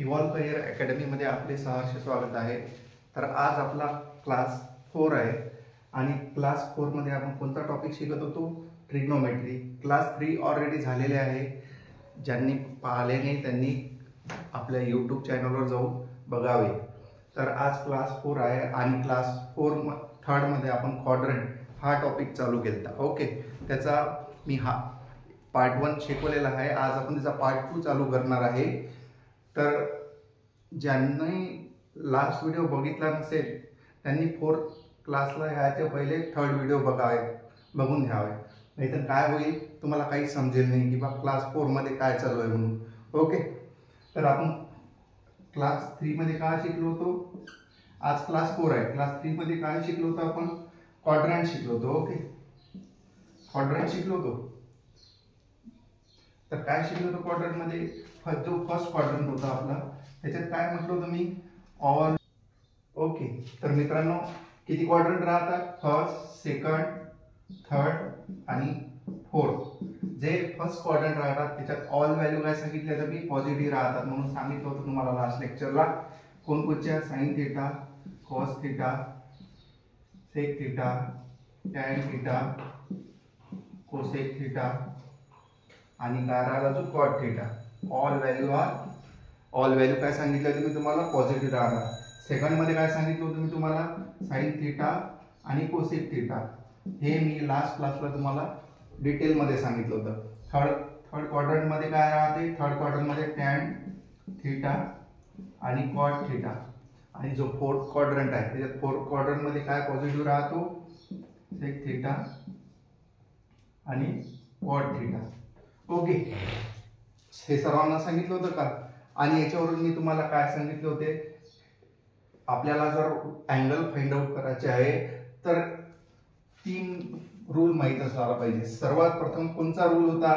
Evolve career अकॅडमीमध्ये आपले सहर्ष स्वागत आहे। तर आज आपला क्लास 4 आहे आणि क्लास 4 मध्ये आपण कोणता टॉपिक शिकत होतो? ट्रिग्नोमेट्री। क्लास 3 ऑलरेडी झालेले आहे। ज्यांनी पाहिले नाही त्यांनी आपल्या यूट्यूब चॅनलवर जाऊन बघावे। तर आज क्लास 4 आहे आणि क्लास 3 मध्ये आपण क्वाड्रंट हा टॉपिक चालू केला। ओके, त्याचा मी हा पार्ट 1 शिकवलेला आहे। आज आपण त्याचा पार्ट 2 चालू करणार आहे। तर ज्यांनी लास्ट व्हिडिओ बघितला नसेल त्यांनी 4th क्लासला याच्या पहिले 3rd व्हिडिओ बघून घ्यावे, नाहीतर काय होईल तुम्हाला काही समजेल नाही की बा क्लास 4 मध्ये काय चालू आहे म्हणून। ओके, तर आपण क्लास 3 मध्ये काय शिकलो होतो? आज क्लास 4 आहे। क्लास 3 मध्ये काय शिकलो होतो आपण? क्वाड्रंट शिकलो होतो। ओके, क्वाड्रंट शिकलो होतो। तर काय शिकलो होतो क्वाड्रंट मध्ये? जो फर्स्ट क्वाड्रंट होता आपला, त्याच्यात काय म्हटलं होतं मी? ऑल। ओके, तर मित्रांनो किती क्वाड्रंट राहतात? फर्स्ट, सेकंड, थर्ड आणि फोर्थ। जे फर्स्ट क्वाड्रंट राहतात त्याच्यात ऑल व्हॅल्यू काय सांगितले तर मी पॉझिटिव्ह राहतात म्हणून सांगितलं होतं तुम्हाला लास्ट लेक्चरला। कोणकोणच्या? Sine theta, cos theta, sec theta, tan theta, cosec theta आणि काय राहिला जो कॉट थीटा। ऑल व्हॅल्यू काय सांगितलं तुम्ही तुम्हाला? पॉझिटिव्ह राहणार। सेकंड मध्ये काय सांगितलं होतं मी तुम्हाला? साइन थीटा आणि कोसेक थीटा। हे मी लास्ट क्लासला तुम्हाला डिटेल मध्ये सांगितलं होतं। थर्ड क्वाड्रंट मध्ये काय राहते? थर्ड क्वाड्रंट मध्ये टॅन थीटा आणि कॉट थीटा। आणि जो फोर्थ क्वाड्रंट आहे त्याच्यात फोर्थ क्वाड्रंट मध्ये काय पॉझिटिव्ह राहतो? सेक थीटा आणि कॉट थीटा। ओके, हे सर्वांना सांगितलं होतं का? आणि याच्यावरून मी तुम्हाला काय सांगितले होते? आपल्याला जर अँगल फाइंड आउट करायचे आहे तर 3 रूल माहित असायला पाहिजे। सर्वात प्रथम कोणता रूल होता?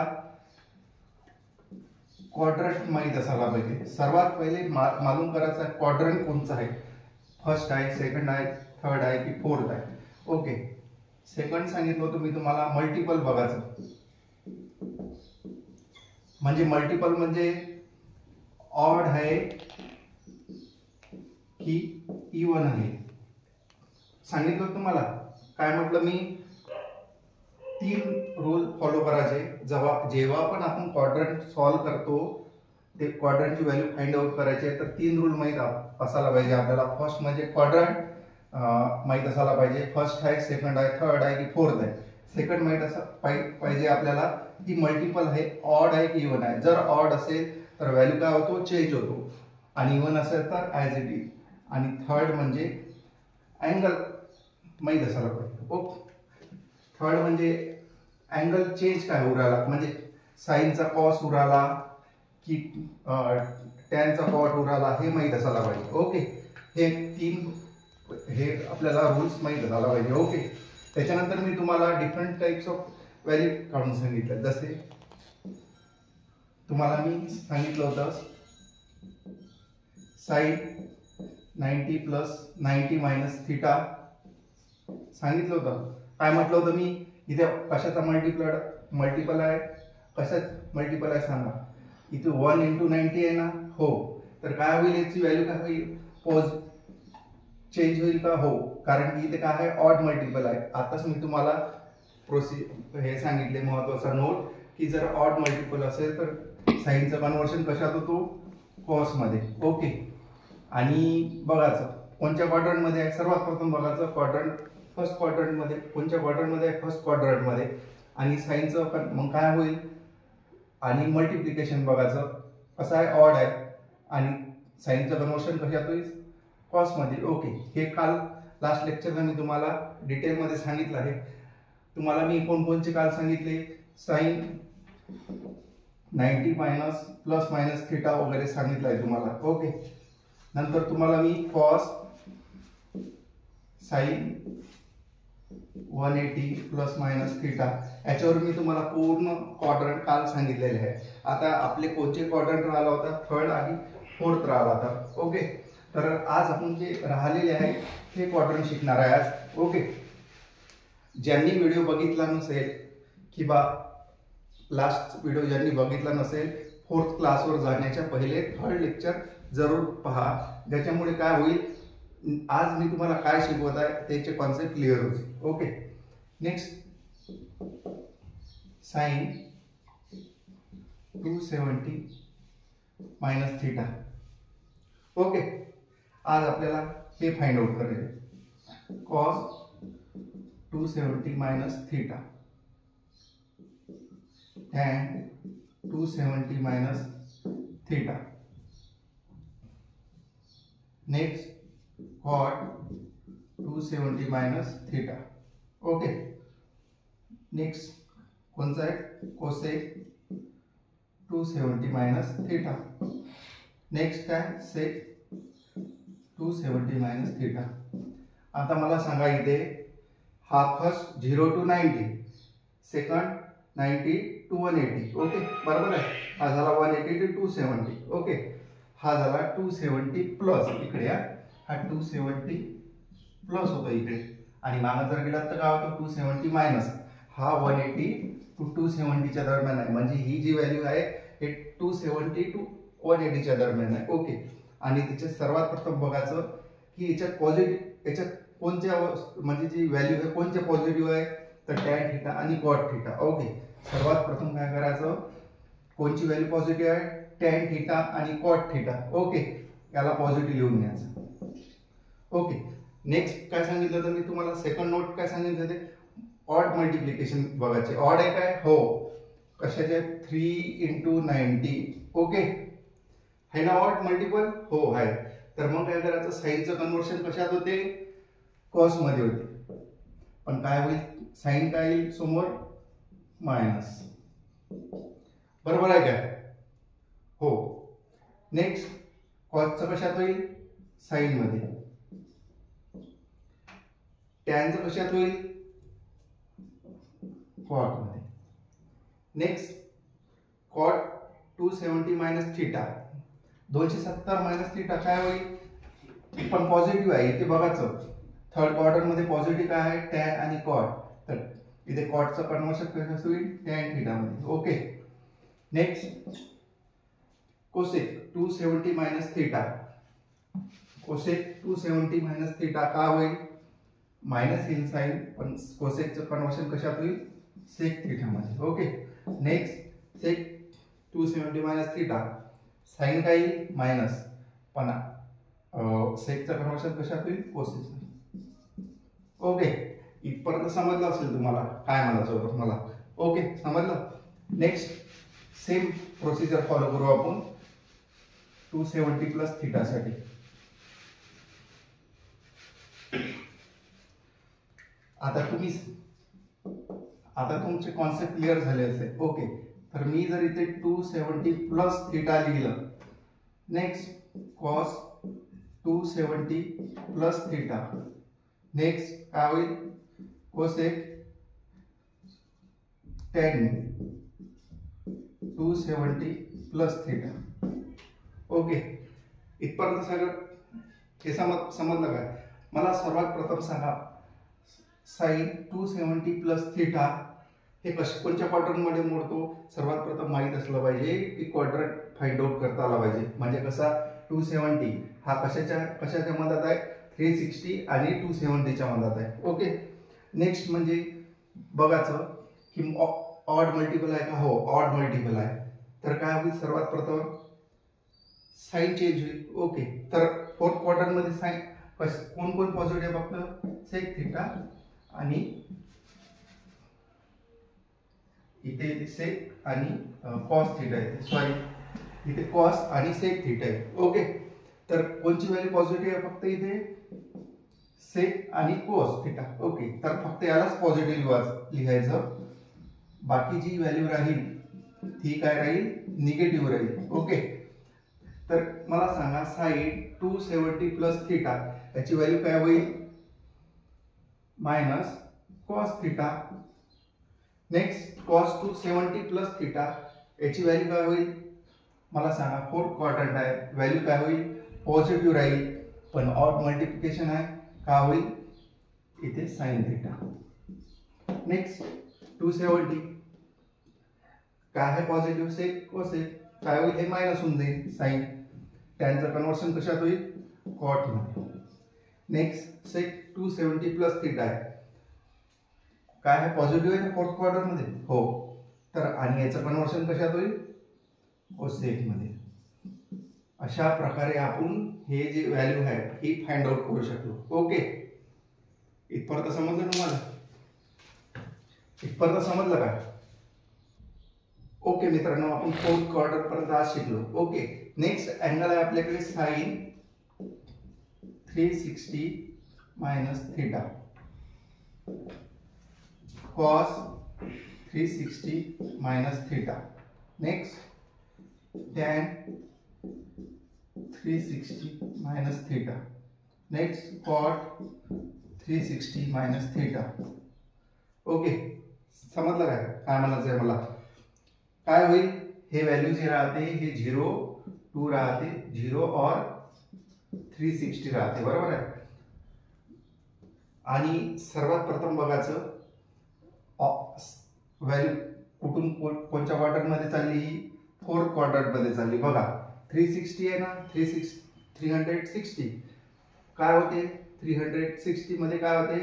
क्वाड्रंट माहित असायला पाहिजे। सर्वात पहिले मालूम करायचा क्वाड्रंट कोणता आहे? फर्स्ट आहे, सेकंड आहे, थर्ड आहे की फोर्थ आहे? ओके, सेकंड सांगितलं होतं मी तुम्हाला मल्टिपल बघायचं। म्हणजे मल्टिपल म्हणजे ऑड आहे की इवन आहे सांगितलं तुम्हाला। काय म्हटलं मी? 3 रूल फॉलो करायचे। जेव्हा पण आपण क्वाड्रंट सॉल्व करतो ते क्वाड्रंटची व्हॅल्यू फाइंड आउट करायची आहे तर 3 रूल माहित असायला पाहिजे आपल्याला। फर्स्ट म्हणजे क्वाड्रंट माहित असायला पाहिजे। फर्स्ट आहे, सेकंड आहे, थर्ड आहे की फोर्थ आहे? सेकंड माहित पाहिजे आपल्याला की मल्टिपल आहे, ऑड आहे की इवन आहे। जर ऑड असेल तर व्हॅल्यू काय होतो? चेंज होतो आणि इवन असेल तर ॲज इट इज। आणि थर्ड म्हणजे अँगल माहित असायला पाहिजे। ओके, थर्ड म्हणजे अँगल चेंज काय होऊ राहिला, म्हणजे साइनचा कॉस होऊ राहिला की टॅनचा कॉट होऊ राहिला हे माहित असायला पाहिजे। ओके, हे आपल्याला रूल्स माहित असायला पाहिजे। ओके, त्याच्यानंतर मी तुम्हाला डिफरंट टाइप्स ऑफ व्हॅल्यू काढून सांगितलं। जसे तुम्हाला मी सांगितलं होतं साइन 90 प्लस 90 मायनस थीटा सांगितलं होतं। काय म्हटलं होतं मी? इथे कशाचा मल्टिपल आहे? कशात मल्टिपल आहे सांगा? इथे 1 × 90 आहे ना? हो, तर काय होईल? याची व्हॅल्यू काय होईल? चेंज होईल का? हो, कारण की इथे काय आहे? ऑड मल्टिपल आहे। आताच मी तुम्हाला हे सांगितले महत्वाचा नोट की जर ऑड मल्टिपल असेल तर साइनचं कन्वर्शन कशात होतो? कॉस मध्ये। ओके, आणि बघायचं कोणत्या क्वाड्रंट मध्ये आहे? सर्वात प्रथम बघायचं क्वाड्रंट फर्स्ट क्वाड्रंट मध्ये। कोणत्या क्वाड्रंट मध्ये आहे? फर्स्ट क्वाड्रंट मध्ये। आणि साइनचं मग काय होईल? आणि मल्टिप्लिकेशन बघायचं कसं आहे? ऑड आहे आणि साइनचं कन्वर्शन कशात होईल? कॉस मध्ये। ओके, हे काल लास्ट लेक्चरला मी तुम्हाला डिटेल मध्ये सांगितलं आहे। तुम्हाला मी कोणकोणचे काल सांगितले? Sine 90 minus plus minus theta वगैरे सांगितलं आहे तुम्हाला। ओके, नंतर तुम्हाला मी cos sine 180 plus minus theta याच्यावर मी तुम्हाला पूर्ण क्वाड्रंट काल सांगितलेले आहे। आता आपले कोणते क्वाड्रंट राहिला होता? थर्ड आणि फोर्थ राहिला होता। ओके, तर आज आपण जे राहिलेले आहे ते क्वाड्रंट शिकणार आहे आज। ओके, ज्यांनी व्हिडिओ बघितला नसेल किंवा लास्ट व्हिडिओ ज्यांनी बघितला नसेल 4th क्लासवर जाण्याच्या पहिले 3rd लेक्चर जरूर पहा, ज्याच्यामुळे काय होईल, आज मी तुम्हाला काय शिकवत आहे त्याचे कॉन्सेप्ट क्लिअर होतील. Okay. Next sine 270 minus theta. Okay. आज आपल्याला हे फाइंड आउट करायचे. Cos 270 minus theta, tan 270 minus theta. Next cot 270 minus theta. Okay. Next कोणचा आहे, कोसेक 270 मायनस थीटा. नेक्स्ट काय, सेक 270 मायनस थीटा. आता मला सांगा इथे हा first 0 to 90, second 90 to 180. Okay, बरोबर आहे. हा झाला 180 to 270. ओके. हा झाला 270 प्लस, इकडे हा 270 प्लस होतो इकडे, आणि मागे जर गेला तर काय होतं 270 मायनस. हा 180 to 270 च्या दरम्यान आहे, म्हणजे ही जी व्हॅल्यू आहे हे 270 to 180 च्या दरम्यान आहे. ओके. आणि तिचे सर्वात प्रथम बघायचं की याच्यात पॉझिटिव्ह, याच्यात कोणत्या म्हणजे जी व्हॅल्यू आहे कोणत्या पॉझिटिव्ह आहे, तर टॅन थीटा आणि कॉट थीटा. ओके. सर्वात प्रथम काय करायचं, कोणची व्हॅल्यू पॉझिटिव्ह आहे, टॅन थीटा आणि कॉट थीटा. ओके. याला पॉझिटिव्ह लिहून घ्यायचं. ओके. नेक्स्ट काय सांगितलं होतं मी तुम्हाला, सेकंड नोट काय सांगितलं होते, ऑड मल्टिप्लिकेशन बघायचे. ऑड आहे काय, हो. कशाचे, 3 into 90. ओके. है ना ऑड मल्टिपल, हो आहे. तर मग काय करायचं, साईनचं कन्वर्शन कशात होते, कॉस मध्ये होते. पण काय होईल, साइन काय येईल समोर, मायनस. बरोबर आहे काय, हो. नेक्स्ट कॉसचं कशात होईल, साइन मध्ये. टॅनचं कशात होईल, कॉट मध्ये. Next cot 270 minus theta, 270 minus theta काय होईल, पण पॉझिटिव्ह आहे इथे बघायचं. थर्ड क्वार्टर मध्ये पॉझिटिव्ह काय आहे, टॅन आणि कॉट. तर इथे कॉटचं कन्वर्शन कसं होईल, टॅन थीटा मध्ये. Okay. Next cosec 270 minus theta. Cosec 270 minus theta का होईल, मायनस इन साइन, पण कोसेकचं कन्वर्शन कशात होईल, सेक थीटा मध्ये. ओके. नेक्स्ट सेक 270 मायनस थीटा, साइन काय येईल, मायनस, पण सेकचं कन्वर्शन कशात होईल, कोसेक. ओके. इथपर्यंत समजलं असेल तुम्हाला काय म्हणायचं होतं मला. ओके, समजलं. नेक्स्ट सेम प्रोसिजर फॉलो करू आपण 270 प्लस थीटा साठी. आता तुमचे कॉन्सेप्ट क्लिअर झाले असेल. ओके. तर मी जर इथे 270 प्लस थीटा लिहिलं, next cos 270 plus theta, next काय होईल, cosec tan 270 plus theta. Okay. इथपर्यंत सगळं हे समजलं काय. मला सर्वात प्रथम सांगा, साइन 270 प्लस थीटा हे कोणत्या क्वाड्रंटमध्ये मोडतो, सर्वात प्रथम माहित असलं पाहिजे की क्वाड्रंट फाइंड आउट करता आला पाहिजे. म्हणजे कसा, 270 हा कशाच्या मधात आहे, 360 आणि 270 च्या मधात आहे. ओके. नेक्स्ट म्हणजे बघायचं की ऑड मल्टिपल आहे का, हो ऑड मल्टिपल आहे. तर काय होईल, सर्वात प्रथम साइन चेंज होईल. ओके. तर फोर्थ क्वाड्रंट मध्ये साइन कोण कोण पॉझिटिव्ह आहे, फक्त सेक थीटा आणि इथे सेक आणि कॉस थीटा आहे. सॉरी, इथे कॉस आणि सेक थीटा आहे. ओके. तर कोणची व्हॅल्यू पॉझिटिव्ह आहे, फक्त इथे सेक आणि कॉस थीटा. ओके. तर फक्त यालाच पॉझिटिव्ह लिहायचं, बाकी जी व्हॅल्यू राहील ती काय राहील, निगेटिव्ह राहील. ओके. तर मला सांगा, साइन 270 प्लस थीटा याची व्हॅल्यू काय होईल, minus cos theta. Next cos 270 plus theta याची व्हॅल्यू काय होईल, मला सांगा, फोर्थ क्वाड्रंट आहे, व्हॅल्यू काय होईल, पॉझिटिव्ह राहील. पण ऑड मल्टिप्लिकेशन आहे, का होईल, इथे साइन थीटा. नेक्स्ट 270 काय आहे, पॉझिटिव्ह, सेक कोसेक, काय होईल, हे मायनस होऊन जाईल, साइन. टॅनचं कन्व्हर्शन कशात होईल, कॉट मध्ये. नेक्स्ट सेक 270 प्लस थीटा आहे, काय आहे, पॉझिटिव्ह आहे ना फोर्थ क्वाड्रंट मध्ये, हो. तर आणि याचं कन्व्हर्शन कशात होईल, कोसेक मध्ये. अशा प्रकारे आपण हे जे व्हॅल्यू आहे ही फाइंड आउट करू शकतो. ओके, इथपर्यंत समजलं तुम्हाला, इथपर्यंत समजलं का? ओके मित्रांनो, आपण फोर्थ क्वाड्रंट पर्यंत आज शिकलो. ओके, नेक्स्ट अँगल आहे आपल्याकडे sine 360 minus theta, cos 360 minus theta. Next tan 360 minus theta. Next cot 360 minus theta. Okay, समजलं काय म्हणायचं आहे मला? काय होईल, हे व्हॅल्यू जे राहते हे 0 2 राहते, 0 और 360 राहते, बरोबर आहे. आणि सर्वात प्रथम बघायचं व्हॅल्यू कुठून कोणत्या क्वाड्रंट मध्ये चालली, ही फोर्थ क्वाड्रंट मध्ये चालली. बघा 360 आहे ना, 360 काय होते, 360 मध्ये काय होते,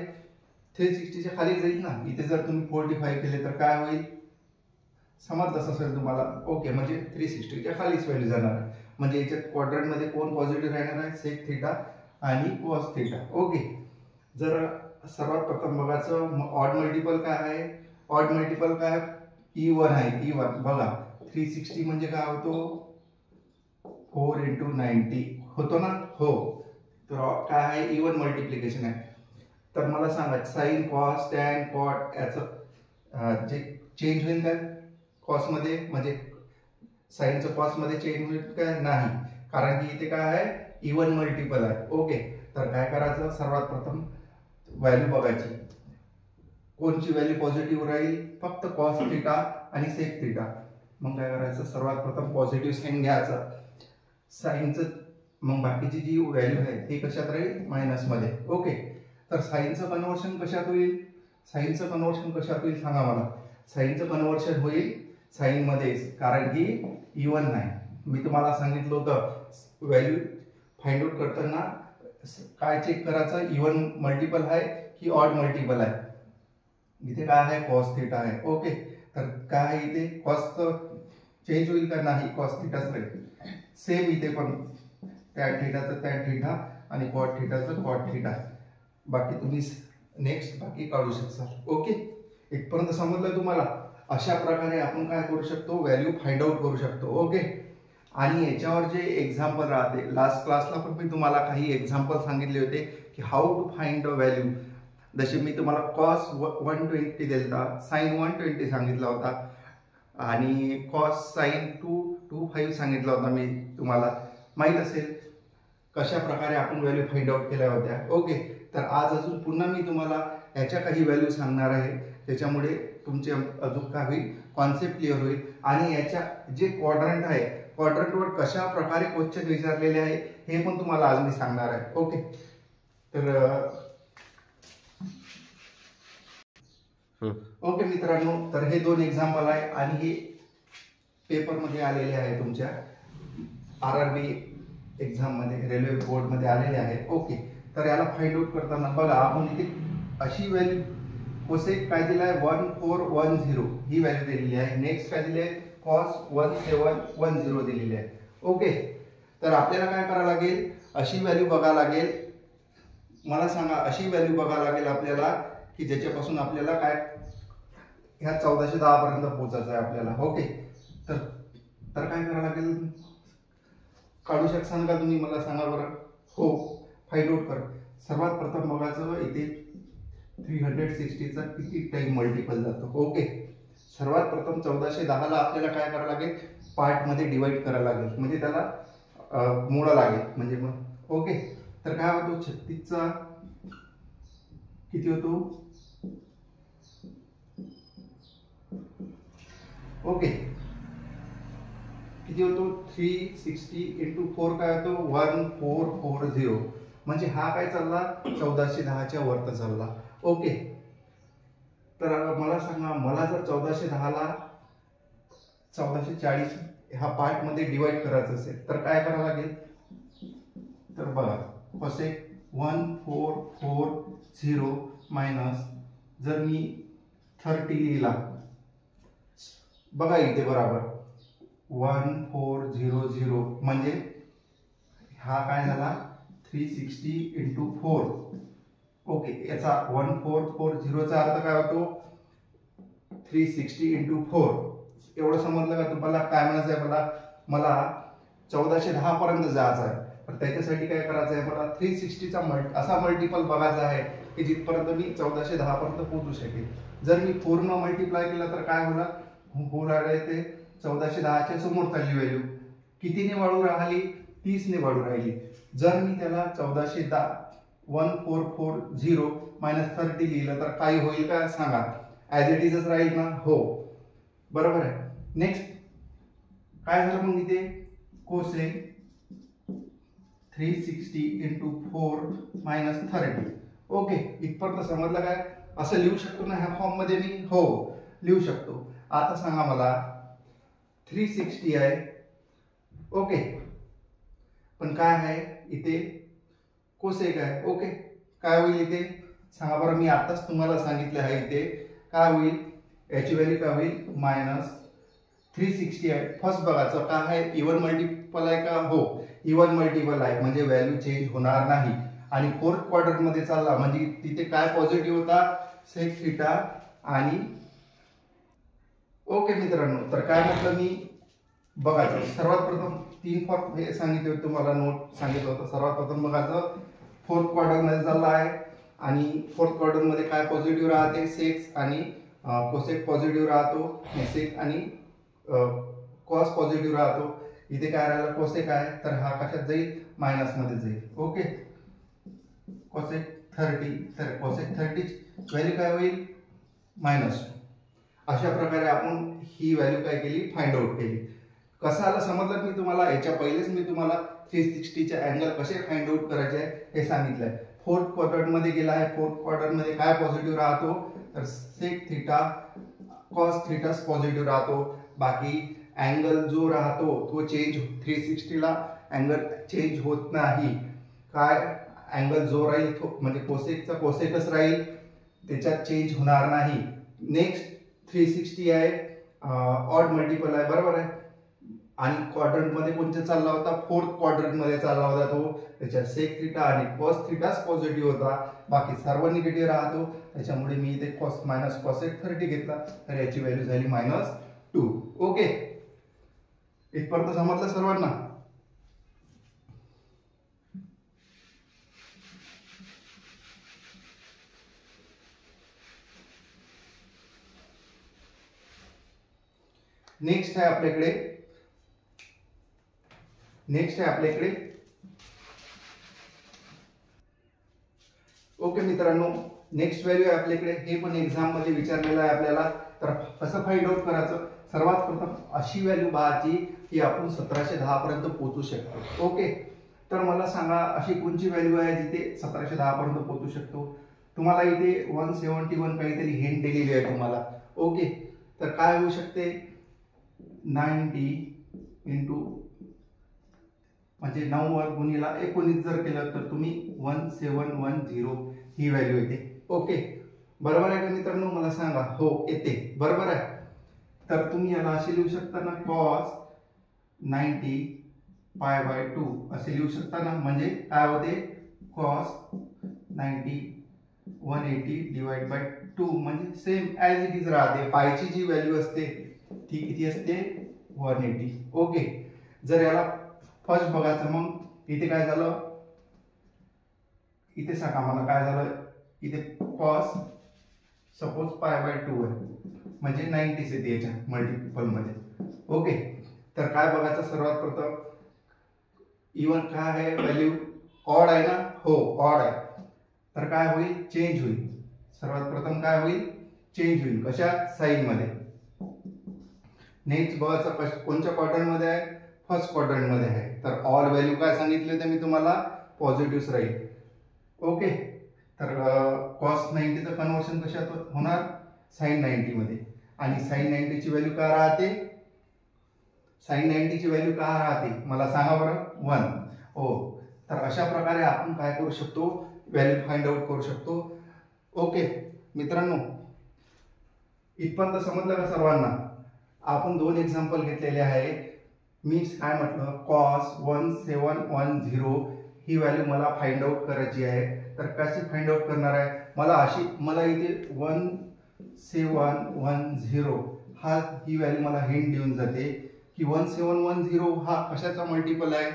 360 च्या खाली जाईल ना. इथे जर तुम्ही 45 केले तर काय होईल, समजलं असेल तुम्हाला. ओके, म्हणजे 360 च्या खालीच व्हॅल्यू जाणार आहे. म्हणजे याच्यात क्वाड्रंट मध्ये कोण पॉझिटिव्ह राहणार आहे, सेक थीटा आणि कॉस थीटा. ओके, जर सर्वात प्रथम बघायचं ऑड मल्टिपल काय आहे, ऑड मल्टिपल काय E1 आहे. E1 बघा 360 म्हणजे काय होतो, 4 × 90 होतो ना, हो. तर काय आहे, E1 मल्टिप्लिकेशन आहे. तर मला सांगा साइन कॉस टॅन कॉट याचं जे चेंज होईल काय कॉस मध्ये, म्हणजे साइनचं कॉस मध्ये चेंज होईल काय, नाही, कारण की इथे काय आहे, E1 मल्टिपल आहे. ओके, तर काय करायचं, सर्वात प्रथम व्हॅल्यू बघायची, कोणची व्हॅल्यू पॉझिटिव्ह राहील, फक्त कॉस थीटा आणि सेक थीटा. मग काय करायचं, सर्वात प्रथम पॉझिटिव्ह साइन घ्यायचा साइनचं, मग बाकीची जी व्हॅल्यू आहे ती कशात राहील, मायनस मध्ये. ओके, तर साइनचं कन्व्हर्शन कशात होईल, साइनचं कन्व्हर्शन कशात होईल सांगा मला. साइनचं कन्व्हर्शन होईल साइन मध्ये, कारण की E1 नाही. मी तुम्हाला सांगितलं होतं व्हॅल्यू फाइंड आउट करताना काय चेक करायचं, E1 मल्टिपल आहे की ऑड मल्टिपल आहे. इथे काय आहे, कॉस थीटा आहे. ओके, तर काय आहे इथे, कॉस चेंज होईल का, नाही, कॉस थीटाच राहील. सेम इथे पण टॅन थीटाचं टॅन थीटा आणि कॉट थीटाचं कॉट थीटा. बाकी तुम्ही नेक्स्ट बाकी काढू शकता. ओके, इथपर्यंत समजलं तुम्हाला. अशा प्रकारे आपण काय करू शकतो, व्हॅल्यू फाइंड आउट करू शकतो. ओके, आणि याच्यावर जे एक्झाम्पल राहते, लास्ट क्लासला पण मी तुम्हाला काही एक्झाम्पल सांगितले होते की how to find a value. जसे मी तुम्हाला कॉस 120 दिलता, साइन 120 सांगितला होता आणि कॉस साइन 225 सांगितला होता. मी तुम्हाला माहीत असेल कशा प्रकारे आपण व्हॅल्यू फाइंड आउट केल्या होत्या. ओके, तर आज अजून पुन्हा मी तुम्हाला याच्या काही व्हॅल्यू सांगणार आहे, त्याच्यामुळे तुमचे अजून काही कॉन्सेप्ट क्लिअर होईल. आणि याच्या जे क्वाड्रंट आहे, क्वाड्रंटवर कशा प्रकारे क्वेश्चन विचारलेले आहे हे पण तुम्हाला आज मी सांगणार आहे. ओके, तर ओके मित्रांनो, तर हे 2 एक्झाम्पल आहे आणि हे पेपरमध्ये आलेले आहे, तुमच्या RRB एक्झाम मध्ये, रेल्वे बोर्ड मध्ये आलेले आहे. ओके, तर याला फाइंड आउट करताना बघा आपण इथे अशी व्हॅल्यू कोसेक काय दिला आहे, 1410 ही व्हॅल्यू दिलेली आहे. नेक्स्ट काय दिली आहे, कॉस 1710 दिलेली आहे. ओके, तर आपल्याला काय करावं लागेल, अशी व्हॅल्यू बघायला लागेल. मला सांगा, अशी व्हॅल्यू बघायला लागेल आपल्याला की ज्याच्यापासून आपल्याला काय ह्या 1410 पर्यंत पोहोचायचं आहे आपल्याला. ओके, तर काय करावं लागेल, काढू शकसान का तुम्ही, मला सांगा बरं. हो, फाइंड आउट कर. सर्वात प्रथम बघायचं इथे 360चा किती टाइम मल्टिपल जातो. ओके, सर्वात प्रथम 1410 ला आपल्याला काय करावं लागेल, पार्ट मध्ये डिवाइड करायला लागेल, म्हणजे त्याला मोडा लागेल, म्हणजे मग. ओके, तर काय होतो, 36चा किती होतो, ओके किती होतो, 360 × 4 काय होतो, 1440. म्हणजे हा काय चालला, 1410च्या वरती चालला. ओके, तर मला सांगा, मला जर 1410 ला 1440 ह्या पार्ट मध्ये डिवाइड करायचं असेल तर काय करावं लागेल, तर बघा कोसेक 1440 मायनस जर मी 30 लिहिला बघा इथे बरोबर 1400 म्हणजे हा काय झाला 360 इंटू 4. ओके, याचा 1440 चा अर्थ काय होतो 360 इंटू 4. एवढं समजलं का तुम्हाला? काय म्हणायचं आहे मला 1410 पर्यंत जायचं आहे. तर त्याच्यासाठी काय करायचं आहे मला 360 चा असा मल्टिपल बघायचा आहे की जिथपर्यंत मी 1410 पर्यंत पोहोचू शकेल. जर मी पूर्ण मल्टिप्लाय केलं तर काय होणार आहे ते 1410 च्या समोर चालली व्हॅल्यू कितीने वाढू राहिली 30 ने वाढू राहिली. जर मी त्याला 1440 मायनस 30 लिहिलं तर काही होईल का सांगा? ऍज इट इजच राहील ना? हो, बरोबर आहे. नेक्स्ट काय झालं मग इथे कोसेक 360 इंटू 4 मायनस 30. ओके, इथपर्यंत समजलं काय? असं लिहू शकतो ना ह्या फॉर्म मध्ये मी? हो, लिहू शकतो. आता सांगा मला 360 आहे. ओके, पण काय आहे इथे कोसेक आहे. ओके, काय होईल इथे सांगा बरं? मी आताच तुम्हाला सांगितलं आहे इथे काय होईल, याची व्हॅल्यू काय होईल मायनस 360 आहे. फर्स्ट बघायचं काय आहे इवन मल्टिपल आहे का? हो, इवन मल्टिपल आहे म्हणजे व्हॅल्यू चेंज होणार नाही. आणि फोर्थ क्वाड्रंट मध्ये चालला म्हणजे तिथे काय पॉझिटिव्ह होता सेक थिटा आणि ओके मित्रांनो, तर काय म्हटलं मी बघायचं सर्वात प्रथम 3 फॉर्म हे सांगितले होते तुम्हाला, नोट सांगितलं होतं. सर्वात प्रथम बघायचं फोर्थ क्वाड्रंट मध्ये चालला आहे आणि फोर्थ क्वाड्रंट मध्ये काय पॉझिटिव्ह राहते सेक्स आणि कोसेक पॉझिटिव्ह राहतो, सेक आणि कॉस पॉझिटिव्ह राहतो. इथे काय राहिला कोसेक आहे तर हा कशात जाईल मायनस मध्ये जाईल. ओके, कोसेक 30 तर कोसेक 30 व्हॅल्यू काय होईल मायनस. अशा प्रकारे आपण ही व्हॅल्यू काय केली फाइंड आउट केली. कसं आलं समजलं मी तुम्हाला? याच्या पहिलेच मी तुम्हाला 360 चे अँगल कसे फाइंड आउट करायचे हे सांगितलंय. फोर्थ क्वाड्रंट मध्ये गेला आहे. फोर्थ क्वाड्रंट मध्ये काय पॉझिटिव्ह राहतो तर sec theta cos theta positive राहतो. बाकी अँगल जो राहतो तो चेंज 360 ला अँगल चेंज होत नाही. काय अँगल जो राहील तो म्हणजे कोसेकचा कोसेकच राहील, त्याच्यात चेंज होणार नाही. नेक्स्ट 360 आहे ऑड मल्टिपल आहे, बरोबर आहे. आणि क्वाड्रंट मध्ये कोणते चालला होता फोर्थ क्वाड्रंट मध्ये चालला होता तो, त्याच्यात सेक थिटा आणि कॉस थिटाच पॉझिटिव्ह होता, बाकी सर्व निगेटिव्ह राहतो. त्याच्यामुळे मी इथे कॉस मायनस कॉसेक 30 घेतला तर याची व्हॅल्यू झाली -2. ओके, इथपर्यंत समजलं सर्वांना? नेक्स्ट आहे आपल्याकडे ओके मित्रांनो, नेक्स्ट व्हॅल्यू आहे आपल्याकडे. हे पण एक्झाम मध्ये विचारलेलं आहे आपल्याला. तर कसं फाइंड आउट करायचं? सर्वात प्रथम अशी व्हॅल्यू पाहायची की आपण 1710 पर्यंत पोहोचू शकतो. ओके, तर मला सांगा अशी कोणती व्हॅल्यू आहे जिथे 1710 पर्यंत पोहोचू शकतो? तुम्हाला इथे 171 काहीतरी हिंट दिलेली आहे तुम्हाला. ओके, तर काय होऊ शकते 90 इंटू म्हणजे 9 गुणिला 19 जर केलं तर तुम्ही 1710 ही व्हॅल्यू येते. ओके, बरोबर आहे का मित्रांनो? मला सांगा. हो, येते, बरोबर आहे. तर तुम्ही याला असे लिहू शकता ना cos 90 π/2 असे लिहू शकता ना. म्हणजे काय होते cos 90 180/2 म्हणजे सेम ॲज इट इज राहते. पायची जी व्हॅल्यू असते ती किती असते 180. ओके, जर याला फर्स्ट बघायचं मग इथे काय झालं, इथे सांगा मला काय झालं. इथे cos सपोज π/2 आहे म्हणजे 90 येते याच्या मल्टिपल मध्ये. ओके, तर काय बघायचं सर्वात प्रथम इवन काय आहे व्हॅल्यू ऑड आहे ना? हो, ऑड आहे. तर काय होईल चेंज होईल. सर्वात प्रथम काय होईल चेंज होईल कशात साइन मध्ये. नेक्स्ट बघायचं कोणत्या क्वाड्रंट मध्ये आहे फर्स्ट क्वाड्रंट मध्ये आहे. तर ऑल व्हॅल्यू काय सांगितले ते मी तुम्हाला पॉझिटिव्ह राहील. ओके, तर cos 90 चं कन्वर्शन कशात होणार sin 90 मध्ये. आणि sin 90 ची व्हॅल्यू काय राहते sin 90 ची व्हॅल्यू काय राहते मला सांगा बरं 1. हो, तर अशा प्रकारे आपण काय करू शकतो, व्हॅल्यू फाइंड आउट करू शकतो. ओके मित्रांनो, इथपर्यंत समजलं का सर्वांना? आपण 2 एक्झाम्पल घेतलेले आहे. मी काय म्हटलं, cos 1710 ही व्हॅल्यू मला फाइंड आउट करायची आहे. तर कशी फाइंड आउट करणार आहे? मला इथे 1710 ही व्हॅल्यू मला हिंट देऊन जाते की 1710 हा कशाचा मल्टिपल आहे.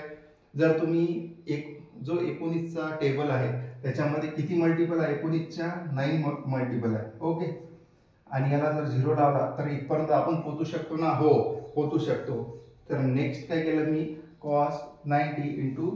जर तुम्ही जो 19चा टेबल आहे त्याच्यामध्ये किती मल्टिपल आहे? 19च्या 9 मल्टिपल आहे. ओके, आणि याला जर 0 लावला तर इथपर्यंत आपण पोहोचू शकतो ना? हो, पोहोचू शकतो. तर नेक्स्ट काय केलं मी, cos 90 इंटू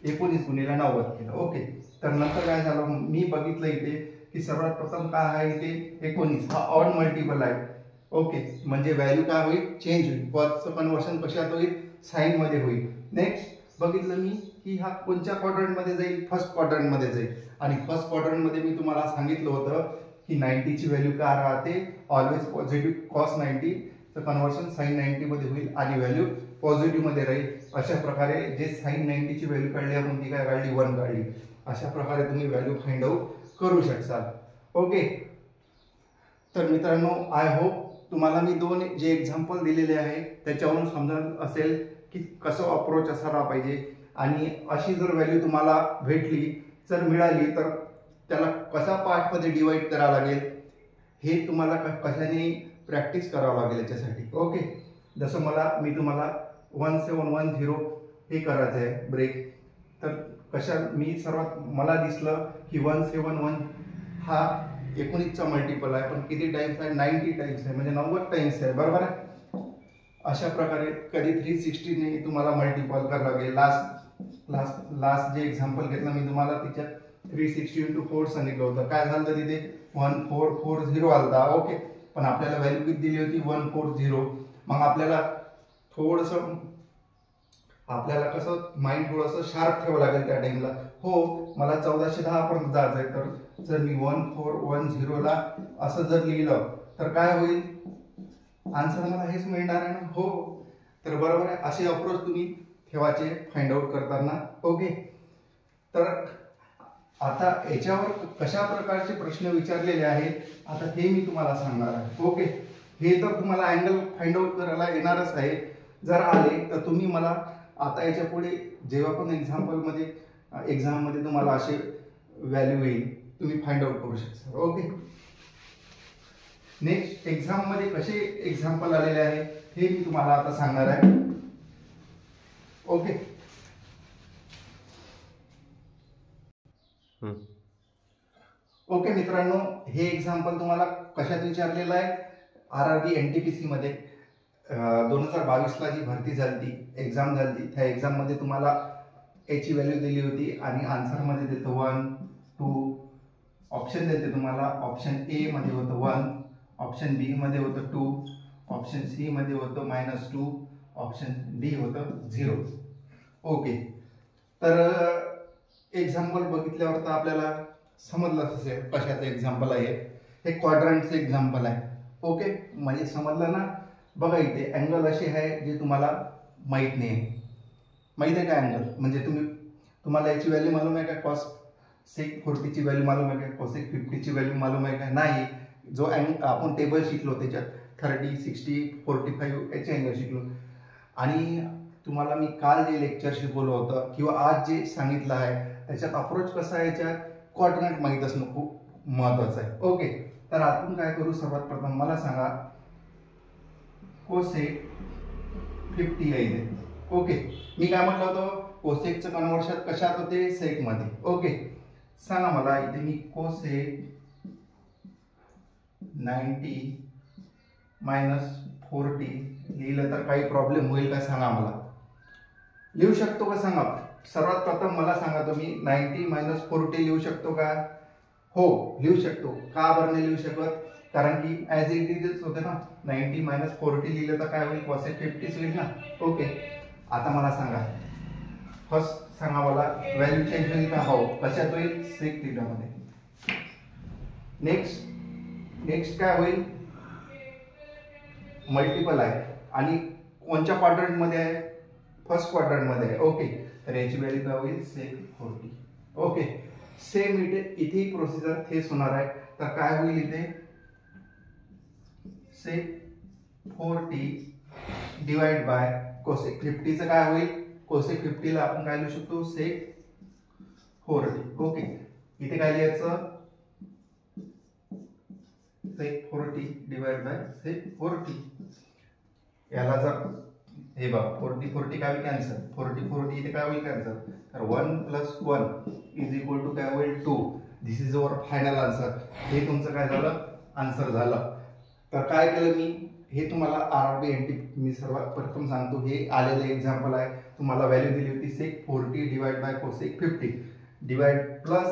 19 गुणिले 90 केलं. ओके, तर नंतर काय झालं, मी बघितलं इथे की सर्वात प्रथम काय आहे, इथे 19 हा ऑड मल्टिपल आहे. ओके, म्हणजे व्हॅल्यू काय होईल, चेंज होईल. पॉजचं कन्वर्शन कशात होईल, साइन मध्ये होईल. नेक्स्ट बघितलं मी की हा कोणत्या क्वाड्रंट मध्ये जाईल, फर्स्ट क्वाड्रंट मध्ये जाईल. आणि फर्स्ट क्वाड्रंट मध्ये मी तुम्हाला सांगितलं होतं की 90 ची व्हॅल्यू काय राहते, ऑलवेज पॉझिटिव्ह. cos 90 चं कन्वर्शन sin 90 मध्ये होईल आणि व्हॅल्यू पॉझिटिव्ह मध्ये राहील. अशा प्रकारे जे sin 90 ची व्हॅल्यू काढली आपण ती काय काढली, 1 काढली. अशा प्रकारे तुम्ही व्हॅल्यू फाइंड आउट करू शकता. ओके, तर मित्रांनो, आय होप तुम्हाला मी 2 जे एक्झाम्पल दिलेले आहे त्याच्यावरून समजत असेल की कसं अप्रोच असायला पाहिजे. आणि अशी जर व्हॅल्यू तुम्हाला मिळाली तर त्याला कसा पार्टमध्ये डिवाइड करावं लागेल हे तुम्हाला कशाने प्रॅक्टिस करावं लागेल याच्यासाठी. ओके, जसं मी तुम्हाला 1710 हे करायचं आहे ब्रेक. तर मला दिसलं की 171 हा 19चा मल्टिपल आहे, पण किती टाइम्स आहे, 90 टाइम्स आहे, म्हणजे 90 टाइम्स आहे. बरोबर आहे. अशा प्रकारे कधी 360 ने तुम्हाला मल्टिपल करावं लागेल. लास्ट जे एक्झाम्पल घेतलं मी तुम्हाला त्याच्यात 360 इंटू 4 सांगितलं होतं. काय झालं तिथे 1440 आलता. ओके, पण आपल्याला व्हॅल्यू किती दिली होती, 140. मग आपल्याला कसं माइंड थोडंसं शार्प ठेवावं लागेल त्या टाइमला. हो, मला 1410 पर्यंत जायचं आहे. तर जर मी 1410 ला असं जर लिहिलं तर काय होईल, आन्सर मला हेच मिळणार आहे ना? हो, तर बरोबर आहे. असे अप्रोच तुम्ही ठेवायचे फाइंड आउट करताना. ओके, तर आता याच्यावर कशा प्रकारचे प्रश्न विचारलेले आहेत आता ते मी तुम्हाला सांगणार आहे. ओके, हे तर तुम्हाला अँगल फाइंड आउट करायला येणारच आहे. जर आले तर तुम्ही मला आता याच्या पुढे जेव्हा पण एक्झाम मध्ये तुम्हाला असे व्हॅल्यू येईल तुम्ही फाइंड आउट करू शकता. ओके, नेक्स्ट एक्झाम मध्ये कसे एक्झाम्पल आलेले आहे हे मी तुम्हाला आता सांगणार आहे. ओके, ओके मित्रांनो, हे एक्झाम्पल तुम्हाला कशात विचारलेलं आहे, RRB NTPC मध्ये 2022ला जी भरती झाली, एक्झाम झाली, त्या एक्झाम मध्ये तुम्हाला याची व्हॅल्यू दिली होती आणि आन्सर मध्ये देतो 1, 2. ऑप्शन देते तुम्हाला. ऑप्शन ए मध्ये होतं 1, ऑप्शन बी मध्ये होतं 2, ऑप्शन सी मध्ये होतं -2, ऑप्शन डी होतं 0. ओके, तर एक्झाम्पल बघितल्यावर तर आपल्याला समजलंच असेल कशाचं एक्झाम्पल आहे. हे क्वाड्रंटचं एक्झाम्पल आहे. ओके, म्हणजे समजलं ना? बघा इथे अँगल असे आहे जे तुम्हाला माहीत नाही. माहीत आहे का अँगल? म्हणजे तुम्हाला याची व्हॅल्यू मालूम आहे का? cos sec 40 ची व्हॅल्यू मालूम आहे का? cos sec 50 ची व्हॅल्यू मालूम आहे का? नाही. जो आपण टेबल शिकलो त्याच्यात 30, 60, 45 याचे अँगल शिकलो. आणि तुम्हाला मी काल जे लेक्चर शिकवलं होतं किंवा आज जे सांगितलं आहे त्याच्यात अप्रोच कसा आहे, याच्यात क्वाड्रंट माहीत असणं खूप महत्वाचं आहे. ओके, तर आपण काय करू, सर्वात प्रथम मला सांगा कोसेक 50 आहे इथे. ओके, मी काय म्हटलं होतं, कोसेकचं कन्वर्शन कशात होते, सेक मध्ये. ओके, सांगा मला इथे मी कोसेक 90 - 40 लिहिलं तर काही प्रॉब्लेम होईल का सांगा मला. लिहू शकतो का सांगा. सर्वात प्रथम मला सांगा, तुम्ही 90 - 40 लिहू शकतो का? हो, लिहू शकतो. का बरं नाही लिहू शकत? कारण की ॲज इट इज होते ना. 90 - 40 लिहिलं तर काय होईल, कोसेक 50 होईल ना. ओके, आता मला सांगा, फर्स्ट सांगा मला व्हॅल्यू चेंज होईल का? हो, कशात होईल, सेक थीटा मध्ये. नेक्स्ट काय होईल, मल्टिपल आहे आणि कोणत्या क्वाड्रंट मध्ये आहे, फर्स्ट क्वाड्रंट मध्ये आहे. ओके, तर याची व्हॅल्यू काय होईल sec 40. ओके, सेम इथे प्रोसिजर तेच होणार आहे. तर काय होईल इथे sec 40 डिवाइड बाय cosec 50 चं काय होईल cosec 50 ला आपण काय लिहू शकतो sec 40. ओके, इथे काय लिहायचं sec 40 डिवाइड बाय sec 40. याला जर हे बघ 40 40 काय होईल कॅन्सल, 40 40 इथे काय होईल कॅन्सल, तर 1 + 1 इज इक्वल टू काय होईल 2. दिस इज अवर फायनल आन्सर. हे तुमचं काय झालं आन्सर झालं. तर काय केलं मी हे तुम्हाला आरआरबी एनटी मी सर्वात प्रथम सांगतो. हे आलेलं एक्झाम्पल आहे. तुम्हाला व्हॅल्यू दिली होती sec 40 divide by cosec 50 divide plus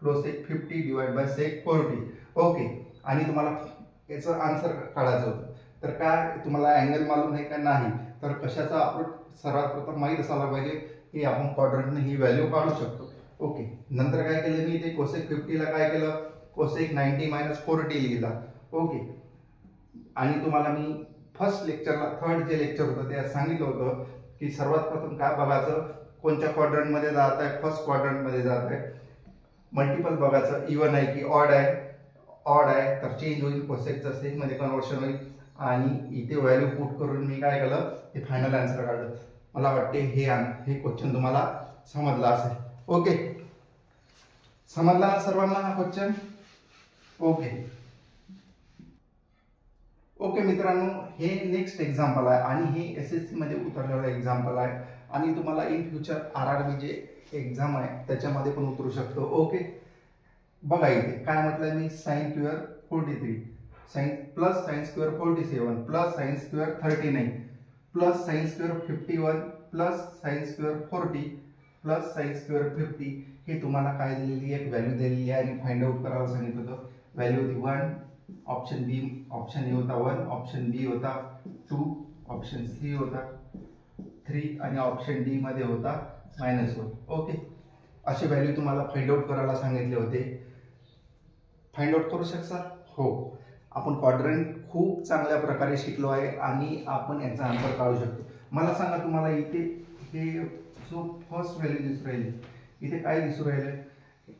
cosec 50 divide by sec 40. Okay, आणि तुम्हाला याचं आन्सर काढायचं होतं. तर काय तुम्हाला अँगल मालूम आहे का नाही, तर कशाचा आपण सर्वात प्रथम माहीत असायला पाहिजे की आपण क्वाड्रंटने ही व्हॅल्यू काढू शकतो. ओके, नंतर काय केलं मी इथे cosec 50 ला काय केलं cosec 90 - 40 लिहिला. ओके, आणि तुम्हाला मी फर्स्ट लेक्चरला थर्ड जे लेक्चर होतं त्यात सांगितलं होतं की सर्वात प्रथम काय बघायचं कोणत्या क्वाड्रंटमध्ये जात आहे, फर्स्ट क्वाड्रंटमध्ये जात आहे. मल्टिपल बघायचं, इव्हन आहे की ऑड आहे. ऑड आहे तर चेंज होईल, कोसेकचं सेक मध्ये कन्वर्शन होईल. आणि इथे व्हॅल्यू पुट करून मी काय केलं ते फायनल आन्सर काढलं. मला वाटते हे क्वेश्चन तुम्हाला समजला असेल. ओके, समजला सर्वांना हा क्वेश्चन. ओके ओके मित्रांनो, हे नेक्स्ट एक्झाम्पल आहे आणि हे SSC मध्ये उतरलेलं एक्झाम्पल आहे आणि तुम्हाला इन फ्युचर RRB जे एक्झाम आहे त्याच्यामध्ये पण उतरू शकतो. ओके, बघा इथे काय म्हटलं मी sin square 43 plus sin square 47 plus sin square 39 plus sin square 51 plus sin square 40 plus sin square 50. हे तुम्हाला काय दिलेली आहे व्हॅल्यू दिलेली आहे आणि फाइंड आउट करायला सांगितलं होतं. व्हॅल्यू होती 1, ऑप्शन बी ऑप्शन ए होता 1, ऑप्शन बी होता 2, ऑप्शन सी होता 3 आणि ऑप्शन डी मध्ये होता -1. ओके, असे व्हॅल्यू तुम्हाला फाइंड आउट करायला सांगितले होते. फाइंड आउट करू शकता? हो, आपण क्वाड्रंट खूप चांगल्या प्रकारे शिकलो आहे आणि आपण याचा आन्सर काढू शकतो. मला सांगा तुम्हाला इथे हे जो फर्स्ट व्हॅल्यू दिसू राहिली इथे काय दिसू राहिले,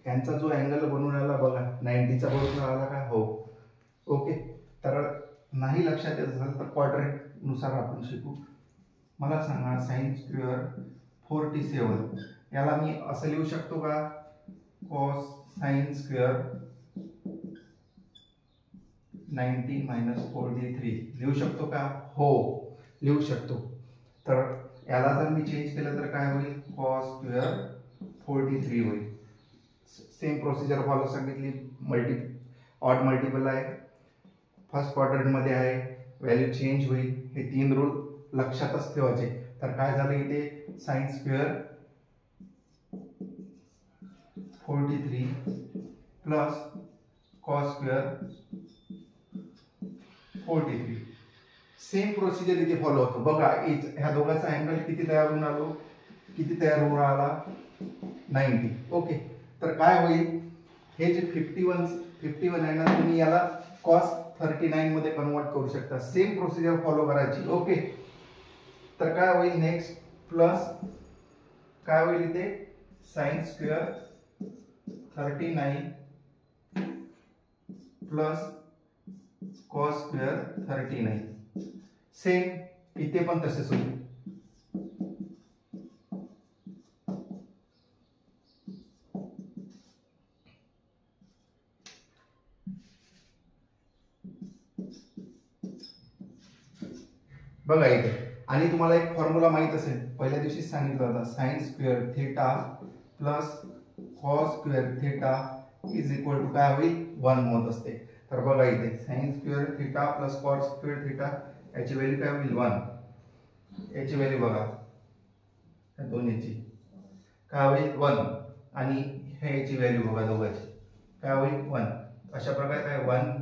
यांचा जो अँगल बनवून राहिला बघा 90चा बनवून राहिला का? हो. ओके, तर नाही लक्षात येत असेल तर क्वाड्रंट नुसार आपण शिकू. मला सांगा sin स्क्वेअर 47 याला मी असं लिहू शकतो का cos sin स्क्वेअर 90 - 43 लिहू शकतो का? हो, लिहू शकतो. तर याला जर मी चेंज केलं तर काय होईल cos स्क्वेअर 43 होईल. सेम प्रोसिजर फॉलो सांगितली. ऑड मल्टिपल आहे, फर्स्ट क्वाड्रंट मध्ये आहे, व्हॅल्यू चेंज होईल. हे 3 रूल लक्षातच ठेवायचे. तर काय झालं इथे sin square 43 plus cos square 43. Same procedure इथे फॉलो होतो. बघा ह्या दोघांचा अँगल किती तयार होऊन आला 90. ओके, तर काय होईल हे जे 51 आहे ना तुम्ही याला cos 39 मध्ये कन्वर्ट करू शकता. सेम प्रोसिजर फॉलो करायची. ओके, तर काय होईल नेक्स्ट प्लस काय होईल इथे sin square 39 plus cos square 39. Same इथे पण तसेच होईल. बघा इथे, आणि तुम्हाला एक फॉर्म्युला माहित असेल, पहिल्या दिवशी सांगितलं होता sin square theta plus cos square theta is equal to काय होईल 1 होत असते. तर बघा इथे sin square theta plus cos square theta याची व्हॅल्यू काय होईल 1. याची व्हॅल्यू बघा या दोन्हीची काय होईल 1 आणि ह्याची व्हॅल्यू बघा दोघांची काय होईल 1. अशा प्रकारे काय 1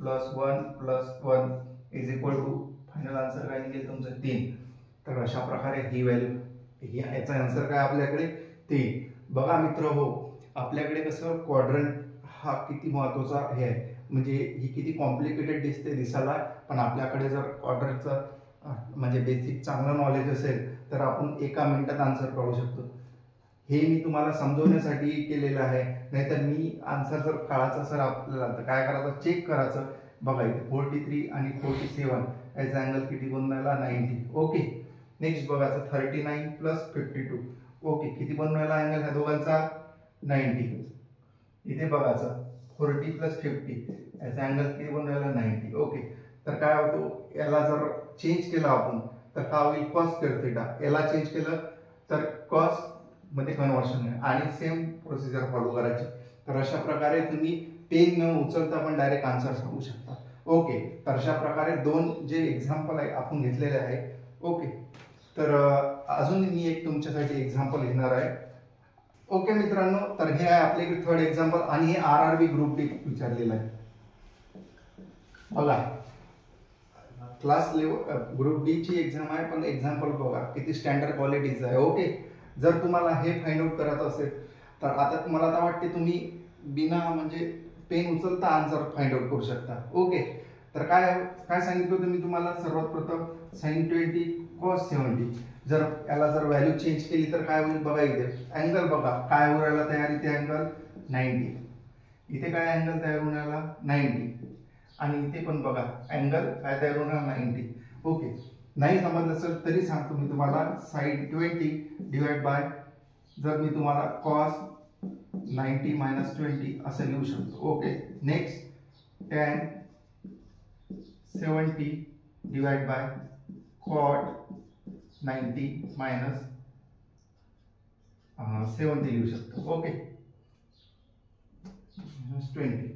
+ 1 + 1 is equal to final answer काय निघेल तुमचं 3. तर अशा प्रकारे ही व्हॅल्यू याचा आन्सर काय आपल्याकडे 3. बघा मित्र हो, आपल्याकडे कसं क्वाड्रंट हा किती महत्त्वाचा हे आहे, म्हणजे ही किती कॉम्प्लिकेटेड दिसते दिसायला, पण आपल्याकडे जर क्वाड्रंटचं म्हणजे बेसिक चांगलं नॉलेज असेल तर आपण एका मिनिटात आन्सर काढू शकतो. हे मी तुम्हाला समजवण्यासाठी केलेलं आहे, नाहीतर मी आन्सर जर काढायचा सर आपल्याला तर काय करायचं, चेक करायचं. बघा इथे 43 आणि 47 याचा अँगल किती बनून राहिला, 90. ओके. नेक्स्ट बघायचं 39 प्लस 52. ओके, किती बनून राहिला अँगल ह्या दोघांचा, 90. इथे बघायचं 40 प्लस 50 याचा अँगल किती बनून राहिला, 90. ओके, तर काय होतो, याला जर चेंज केला आपण तर काय होईल, कॉस स्क्वेअर थिटा. याला चेंज केलं तर कॉस मध्ये कन्व्हर्शन आहे आणि सेम प्रोसिजर फॉलो करायची. तर अशा प्रकारे तुम्ही पेन न उचलता पण डायरेक्ट आन्सर सांगू शकता. ओके, तर अशा प्रकारे दोन जे एक्झाम्पल आहे आपण घेतलेले आहे. ओके, तर अजून मी एक तुमच्यासाठी एक्झाम्पल घेणार आहे. ओके मित्रांनो, तर हे आहे आपल्याकडे थर्ड एक्झाम्पल आणि हे RRB ग्रुप डी विचारलेलं आहे. बघा क्लास लेवल ग्रुप डी ची एक्झाम आहे, पण एक्झाम्पल बघा किती स्टँडर्ड क्वालिटीचं आहे. ओके, जर तुम्हाला हे फाइंड आउट करायचं असेल तर आता मला तर वाटते तुम्ही बिना म्हणजे पेन उचलता आन्सर फाइंड आउट करू शकता. ओके, तर काय सांगितलं तुम्ही तुम्हाला, सर्वात प्रथम sin 20 cos 70. जर याला जर व्हॅल्यू चेंज केली तर काय होईल, बघा इथे अँगल बघा काय होऊन राहिला तयार, इथे अँगल 90, इथे काय अँगल तयार होऊन राहिला 90 आणि इथे पण बघा अँगल काय तयार होऊन राहिला 90. ओके, नाही समजलं असेल तरी सांगतो मी तुम्हाला, sin 20 डिवाइड बाय, जर मी तुम्हाला cos 90 मायनस 20 असं लिहू शकतो. Okay, next tan 70 divide by cot 90 minus 70 लिहू शकतो. ओके, 20.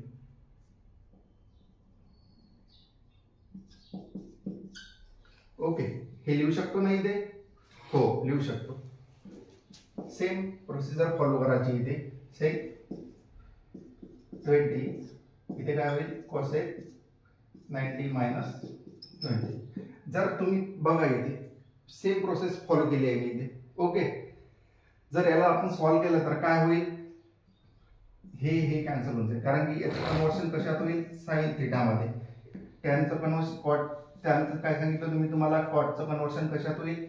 ओके, हे लिहू शकतो ना इथे, हो लिहू शकतो. सेम प्रोसिजर फॉलो करायची इथे. सेम 20 इथे काय होईल, cosec 90 मायनस 20. जर तुम्ही बघा इथे सेम प्रोसेस फॉलो केली आहे मी इथे. ओके, जर याला आपण सॉल्व्ह केलं तर काय होईल, हे कॅन्सल होऊन जाईल, कारण की याचं कन्व्हर्शन कशात होईल, साइन थिटा मध्ये. टॅनचं कन्व्हर्शन कॉट, टॅनचं काय सांगितलं तुम्ही तुम्हाला, कॉटचं कन्व्हर्शन कशात होईल,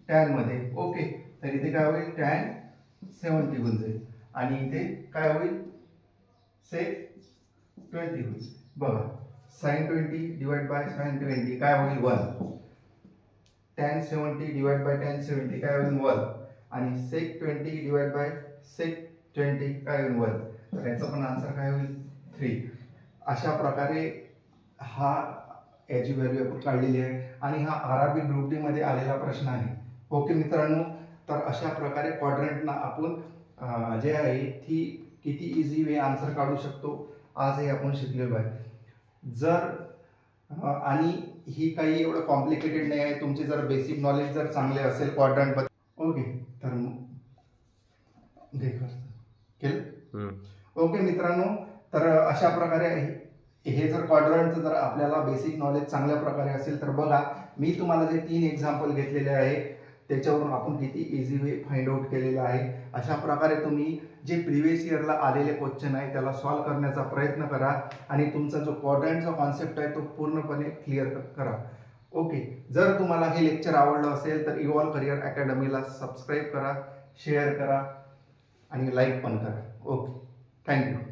टॅन मध्ये. ओके, तर इथे काय होईल, टॅन 70 होऊन जाईल आणि इथे काय होईल, sec 20 होईल. बघा sin 20 डिवाइड बाय sin 20 काय होईल, 1. tan 70 डिवाइड बाय tan 70 काय होईल, 1 आणि sec 20 डिवाइड बाय sec 20 काय होईल, 1. तर याचा पण आन्सर काय होईल, 3. अशा प्रकारे हा याची व्हॅल्यू आपण काढलेली आहे आणि हा RRB ग्रुप डी मध्ये आलेला प्रश्न आहे. ओके मित्रांनो, तर अशा प्रकारे क्वाड्रंटना आपण जे आहे ती किती इझी वे आन्सर काढू शकतो आज हे आपण शिकलेलो आहे. जर आणि ही काही एवढं कॉम्प्लिकेटेड नाही आहे, तुमचे जर बेसिक नॉलेज जर चांगले असेल क्वाड्रंट बद्दल. ओके, तर ओके मित्रांनो, तर अशा प्रकारे हे जर क्वाड्रंटचं जर आपल्याला बेसिक नॉलेज चांगल्या प्रकारे असेल तर बघा मी तुम्हाला जे 3 एक्झाम्पल घेतलेले आहे त्याच्यावरून आपण किती इझी वे फाइंड आउट केलेला आहे. अशा प्रकारे तुम्ही जे प्रिव्हियस इयरला आलेले क्वेश्चन आहे त्याला सॉल्व्ह करण्याचा प्रयत्न करा आणि तुमचा जो क्वाड्रंटचा कॉन्सेप्ट आहे तो पूर्णपणे क्लिअर करा. ओके, जर तुम्हाला हे लेक्चर आवडलं असेल तर इव्हॉल्व करियर अकॅडमीला सबस्क्राईब करा, शेअर करा आणि लाईक पण करा. Okay, thank you.